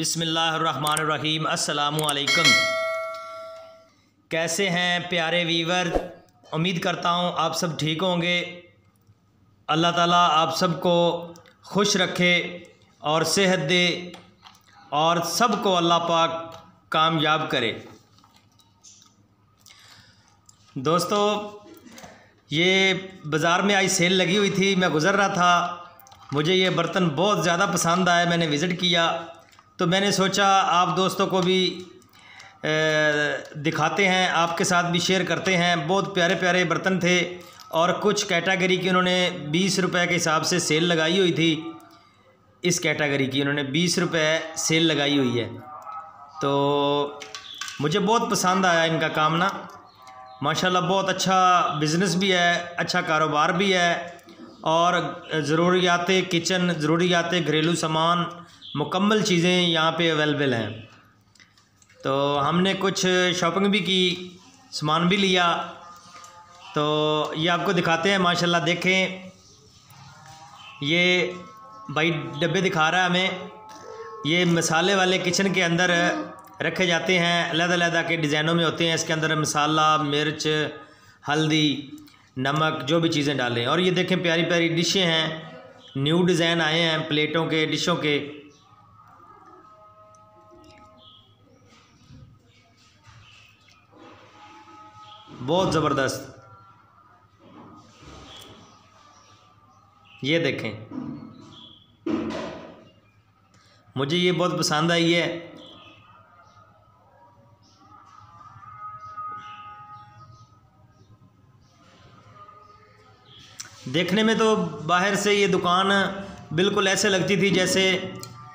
बिस्मिल्लाहिर्रहमानिर्रहीम। अस्सलामुअलैकुम। कैसे हैं प्यारे वीवर? उम्मीद करता हूँ आप सब ठीक होंगे। अल्लाह ताला आप सबको खुश रखे और सेहत दे और सबको अल्लाह पाक कामयाब करे। दोस्तों, ये बाज़ार में आज सेल लगी हुई थी, मैं गुज़र रहा था, मुझे ये बर्तन बहुत ज़्यादा पसंद आए, मैंने विज़िट किया तो मैंने सोचा आप दोस्तों को भी दिखाते हैं, आपके साथ भी शेयर करते हैं। बहुत प्यारे प्यारे बर्तन थे और कुछ कैटेगरी की उन्होंने 20 रुपए के हिसाब से सेल लगाई हुई थी। इस कैटेगरी की उन्होंने 20 रुपए सेल लगाई हुई है, तो मुझे बहुत पसंद आया इनका काम ना। माशाल्लाह बहुत अच्छा बिज़नेस भी है, अच्छा कारोबार भी है और ज़रूरियात किचन, ज़रूरियात घरेलू सामान, मुकम्मल चीज़ें यहाँ पे अवेलेबल हैं। तो हमने कुछ शॉपिंग भी की, सामान भी लिया, तो ये आपको दिखाते हैं। माशाल्लाह देखें, ये भाई डब्बे दिखा रहा है हमें। ये मसाले वाले किचन के अंदर रखे जाते हैं, अलग-अलग के डिज़ाइनों में होते हैं। इसके अंदर मसाला, मिर्च, हल्दी, नमक, जो भी चीज़ें डालें। और ये देखें प्यारी प्यारी डिशें हैं, न्यू डिज़ाइन आए हैं प्लेटों के, डिशों के। बहुत ज़बरदस्त, ये देखें, मुझे ये बहुत पसंद आई है। देखने में तो बाहर से ये दुकान बिल्कुल ऐसे लगती थी जैसे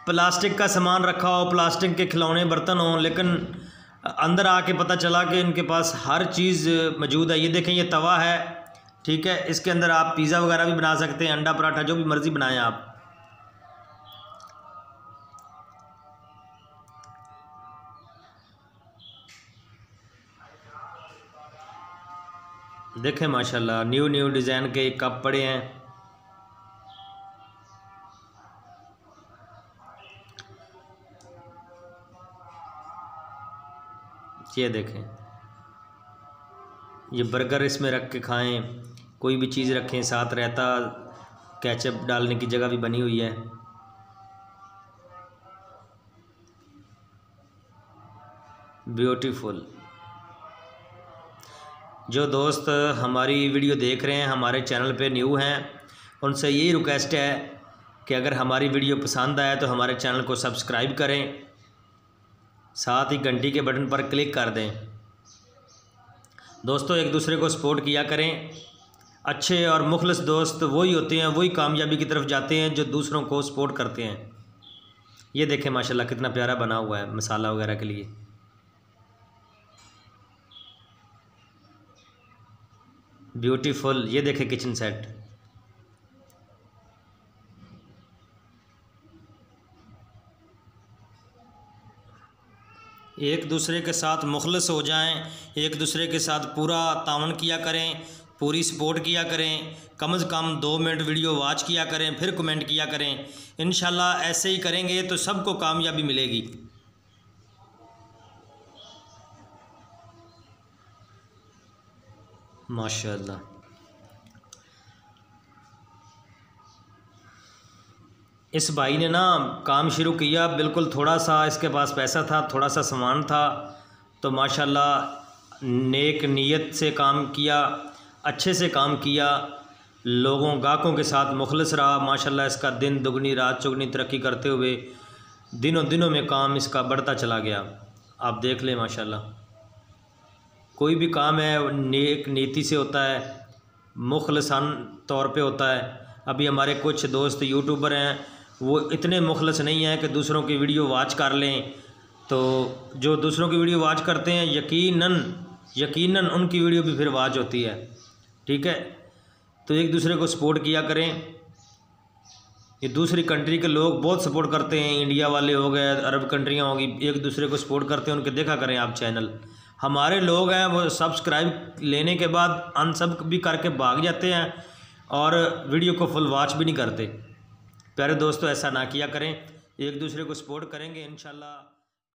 प्लास्टिक का सामान रखा हो, प्लास्टिक के खिलौने बर्तन हों, लेकिन अंदर आके पता चला कि इनके पास हर चीज़ मौजूद है। ये देखें, ये तवा है, ठीक है, इसके अंदर आप पिज़्ज़ा वगैरह भी बना सकते हैं, अंडा पराठा, जो भी मर्ज़ी बनाएं आप। देखें माशाल्लाह न्यू न्यू डिज़ाइन के कप पड़े हैं। ये देखें, ये बर्गर इसमें रख के खाएं, कोई भी चीज़ रखें, साथ रहता केचप डालने की जगह भी बनी हुई है। ब्यूटीफुल। जो दोस्त हमारी वीडियो देख रहे हैं, हमारे चैनल पे न्यू हैं, उनसे यही रिक्वेस्ट है कि अगर हमारी वीडियो पसंद आए तो हमारे चैनल को सब्सक्राइब करें, साथ ही घंटी के बटन पर क्लिक कर दें। दोस्तों, एक दूसरे को सपोर्ट किया करें। अच्छे और मुखलिस दोस्त वही होते हैं, वही कामयाबी की तरफ जाते हैं जो दूसरों को सपोर्ट करते हैं। ये देखें माशाल्लाह कितना प्यारा बना हुआ है मसाला वगैरह के लिए। ब्यूटीफुल। ये देखें किचन सेट, एक दूसरे के साथ मुखलिस हो जाएं, एक दूसरे के साथ पूरा तावन किया करें, पूरी सपोर्ट किया करें। कम से कम 2 मिनट वीडियो वॉच किया करें, फिर कमेंट किया करें। इंशाल्लाह ऐसे ही करेंगे तो सबको कामयाबी मिलेगी। माशाल्लाह, इस भाई ने ना काम शुरू किया, बिल्कुल थोड़ा सा इसके पास पैसा था, थोड़ा सा सामान था, तो माशाल्लाह नेक नीयत से काम किया, अच्छे से काम किया, लोगों गाहकों के साथ मुखलिस रहा। माशाल्लाह इसका दिन दुगनी रात चौगनी तरक्की करते हुए दिनों दिनों में काम इसका बढ़ता चला गया। आप देख लें माशाल्लाह, कोई भी काम है नेक नीति से होता है, मुखलसान तौर पे होता है। अभी हमारे कुछ दोस्त यूट्यूबर हैं, वो इतने मुखलस नहीं हैं कि दूसरों की वीडियो वॉच कर लें, तो जो दूसरों की वीडियो वॉच करते हैं यकीनन उनकी वीडियो भी फिर वॉच होती है, ठीक है। तो एक दूसरे को सपोर्ट किया करें। ये दूसरी कंट्री के लोग बहुत सपोर्ट करते हैं, इंडिया वाले हो गए, अरब कंट्रियाँ होगी, एक दूसरे को सपोर्ट करते हैं, उनके देखा करें आप चैनल। हमारे लोग हैं वो सब्सक्राइब लेने के बाद अनसब भी करके भाग जाते हैं और वीडियो को फुल वॉच भी नहीं करते। प्यारे दोस्तों, ऐसा ना किया करें। एक दूसरे को सपोर्ट करेंगे इंशाल्लाह।